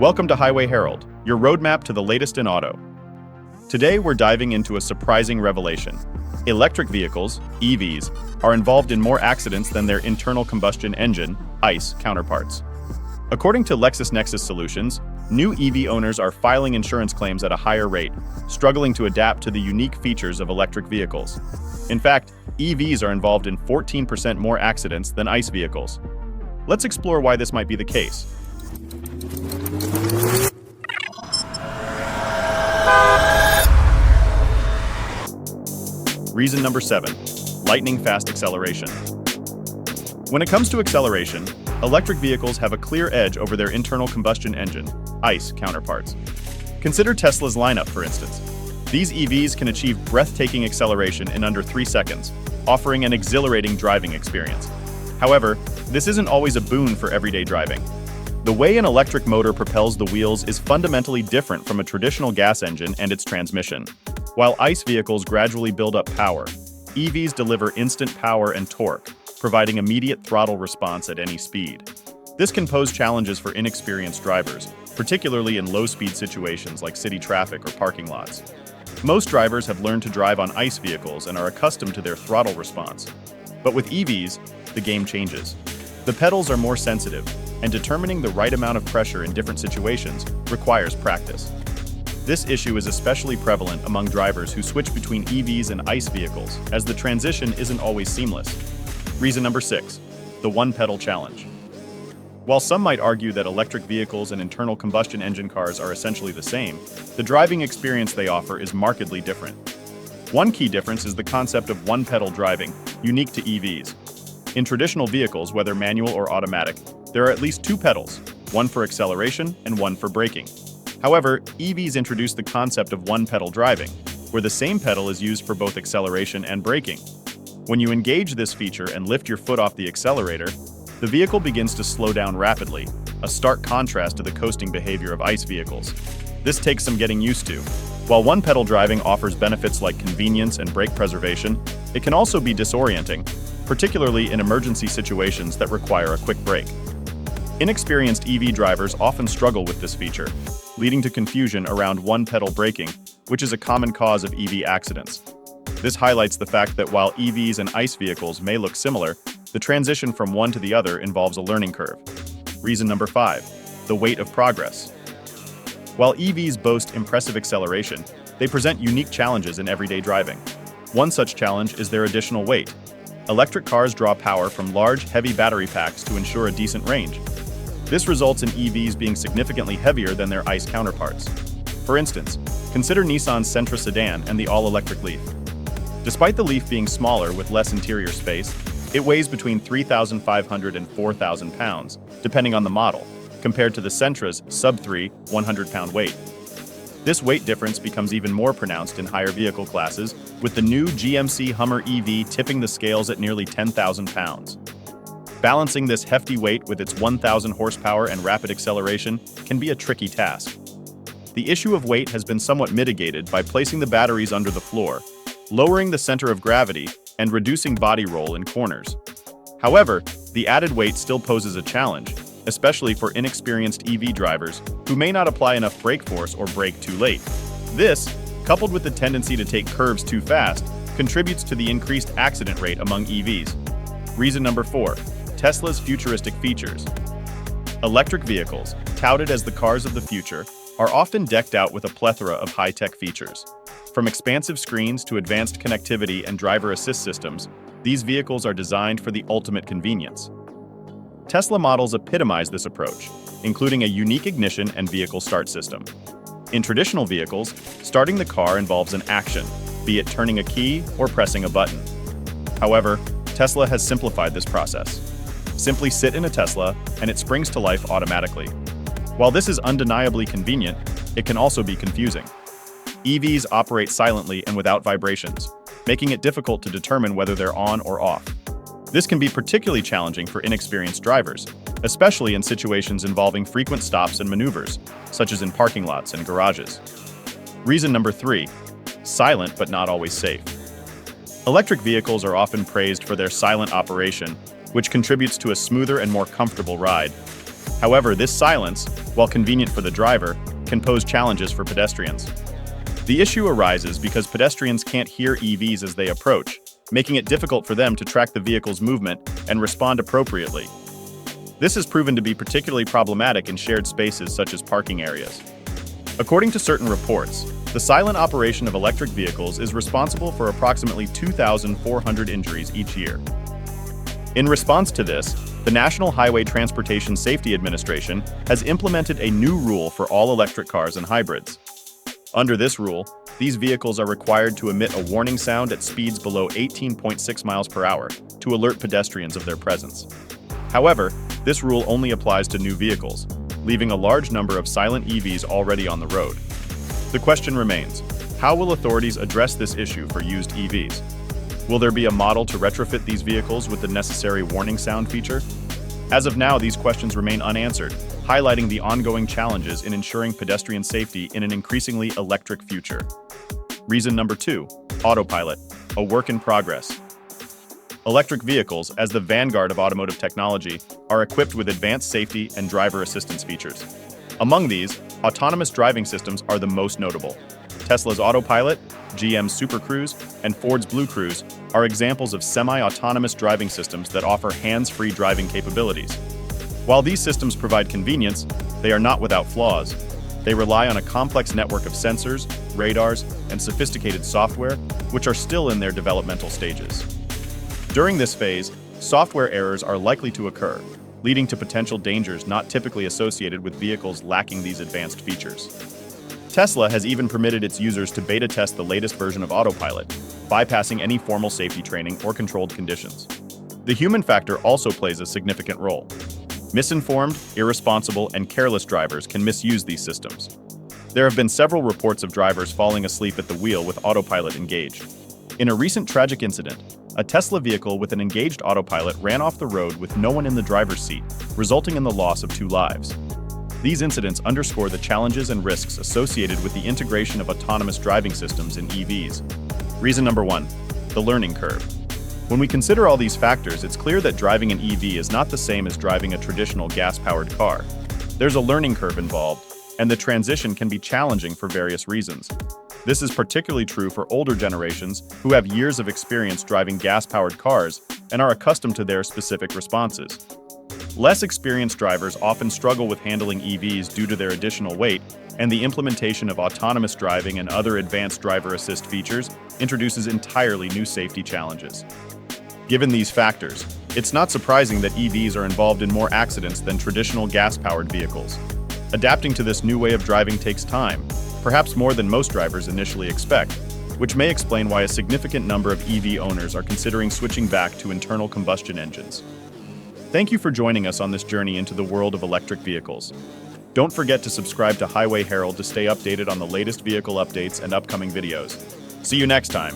Welcome to Highway Herald, your roadmap to the latest in auto. Today we're diving into a surprising revelation. Electric vehicles, EVs, are involved in more accidents than their internal combustion engine, ICE, counterparts. According to LexisNexis Solutions, new EV owners are filing insurance claims at a higher rate, struggling to adapt to the unique features of electric vehicles. In fact, EVs are involved in 14% more accidents than ICE vehicles. Let's explore why this might be the case. Reason number 7, lightning-fast acceleration. When it comes to acceleration, electric vehicles have a clear edge over their internal combustion engine, ICE, counterparts. Consider Tesla's lineup, for instance. These EVs can achieve breathtaking acceleration in under 3 seconds, offering an exhilarating driving experience. However, this isn't always a boon for everyday driving. The way an electric motor propels the wheels is fundamentally different from a traditional gas engine and its transmission. While ICE vehicles gradually build up power, EVs deliver instant power and torque, providing immediate throttle response at any speed. This can pose challenges for inexperienced drivers, particularly in low-speed situations like city traffic or parking lots. Most drivers have learned to drive on ICE vehicles and are accustomed to their throttle response. But with EVs, the game changes. The pedals are more sensitive, and determining the right amount of pressure in different situations requires practice. This issue is especially prevalent among drivers who switch between EVs and ICE vehicles, as the transition isn't always seamless. Reason number 6, the one-pedal challenge. While some might argue that electric vehicles and internal combustion engine cars are essentially the same, the driving experience they offer is markedly different. One key difference is the concept of one-pedal driving, unique to EVs. In traditional vehicles, whether manual or automatic, there are at least 2 pedals, one for acceleration and one for braking. However, EVs introduce the concept of one-pedal driving, where the same pedal is used for both acceleration and braking. When you engage this feature and lift your foot off the accelerator, the vehicle begins to slow down rapidly, a stark contrast to the coasting behavior of ICE vehicles. This takes some getting used to. While one-pedal driving offers benefits like convenience and brake preservation, it can also be disorienting, particularly in emergency situations that require a quick brake. Inexperienced EV drivers often struggle with this feature, leading to confusion around one-pedal braking, which is a common cause of EV accidents. This highlights the fact that while EVs and ICE vehicles may look similar, the transition from one to the other involves a learning curve. Reason number 5, the weight of progress. While EVs boast impressive acceleration, they present unique challenges in everyday driving. One such challenge is their additional weight. Electric cars draw power from large, heavy battery packs to ensure a decent range. This results in EVs being significantly heavier than their ICE counterparts. For instance, consider Nissan's Sentra sedan and the all-electric Leaf. Despite the Leaf being smaller with less interior space, it weighs between 3,500 and 4,000 pounds, depending on the model, compared to the Sentra's sub-3, 100-pound weight. This weight difference becomes even more pronounced in higher vehicle classes, with the new GMC Hummer EV tipping the scales at nearly 10,000 pounds. Balancing this hefty weight with its 1,000 horsepower and rapid acceleration can be a tricky task. The issue of weight has been somewhat mitigated by placing the batteries under the floor, lowering the center of gravity, and reducing body roll in corners. However, the added weight still poses a challenge, especially for inexperienced EV drivers who may not apply enough brake force or brake too late. This, coupled with the tendency to take curves too fast, contributes to the increased accident rate among EVs. Reason number 4, Tesla's futuristic features. Electric vehicles, touted as the cars of the future, are often decked out with a plethora of high-tech features. From expansive screens to advanced connectivity and driver assist systems, these vehicles are designed for the ultimate convenience. Tesla models epitomize this approach, including a unique ignition and vehicle start system. In traditional vehicles, starting the car involves an action, be it turning a key or pressing a button. However, Tesla has simplified this process. Simply sit in a Tesla, and it springs to life automatically. While this is undeniably convenient, it can also be confusing. EVs operate silently and without vibrations, making it difficult to determine whether they're on or off. This can be particularly challenging for inexperienced drivers, especially in situations involving frequent stops and maneuvers, such as in parking lots and garages. Reason number 3, silent but not always safe. Electric vehicles are often praised for their silent operation, which contributes to a smoother and more comfortable ride. However, this silence, while convenient for the driver, can pose challenges for pedestrians. The issue arises because pedestrians can't hear EVs as they approach, making it difficult for them to track the vehicle's movement and respond appropriately. This has proven to be particularly problematic in shared spaces such as parking areas. According to certain reports, the silent operation of electric vehicles is responsible for approximately 2,400 injuries each year. In response to this, the National Highway Transportation Safety Administration has implemented a new rule for all electric cars and hybrids. Under this rule, these vehicles are required to emit a warning sound at speeds below 18.6 miles per hour to alert pedestrians of their presence. However, this rule only applies to new vehicles, leaving a large number of silent EVs already on the road. The question remains, how will authorities address this issue for used EVs? Will there be a model to retrofit these vehicles with the necessary warning sound feature? As of now, these questions remain unanswered, highlighting the ongoing challenges in ensuring pedestrian safety in an increasingly electric future. Reason number 2, Autopilot, a work in progress. Electric vehicles, as the vanguard of automotive technology, are equipped with advanced safety and driver assistance features. Among these, autonomous driving systems are the most notable. Tesla's Autopilot, GM's Super Cruise, and Ford's Blue Cruise are examples of semi-autonomous driving systems that offer hands-free driving capabilities. While these systems provide convenience, they are not without flaws. They rely on a complex network of sensors, radars, and sophisticated software, which are still in their developmental stages. During this phase, software errors are likely to occur, leading to potential dangers not typically associated with vehicles lacking these advanced features. Tesla has even permitted its users to beta test the latest version of Autopilot, bypassing any formal safety training or controlled conditions. The human factor also plays a significant role. Misinformed, irresponsible, and careless drivers can misuse these systems. There have been several reports of drivers falling asleep at the wheel with Autopilot engaged. In a recent tragic incident, a Tesla vehicle with an engaged Autopilot ran off the road with no one in the driver's seat, resulting in the loss of 2 lives. These incidents underscore the challenges and risks associated with the integration of autonomous driving systems in EVs. Reason number 1, the learning curve. When we consider all these factors, it's clear that driving an EV is not the same as driving a traditional gas-powered car. There's a learning curve involved, and the transition can be challenging for various reasons. This is particularly true for older generations who have years of experience driving gas-powered cars and are accustomed to their specific responses. Less experienced drivers often struggle with handling EVs due to their additional weight, and the implementation of autonomous driving and other advanced driver assist features introduces entirely new safety challenges. Given these factors, it's not surprising that EVs are involved in more accidents than traditional gas-powered vehicles. Adapting to this new way of driving takes time, perhaps more than most drivers initially expect, which may explain why a significant number of EV owners are considering switching back to internal combustion engines. Thank you for joining us on this journey into the world of electric vehicles. Don't forget to subscribe to Highway Herald to stay updated on the latest vehicle updates and upcoming videos. See you next time.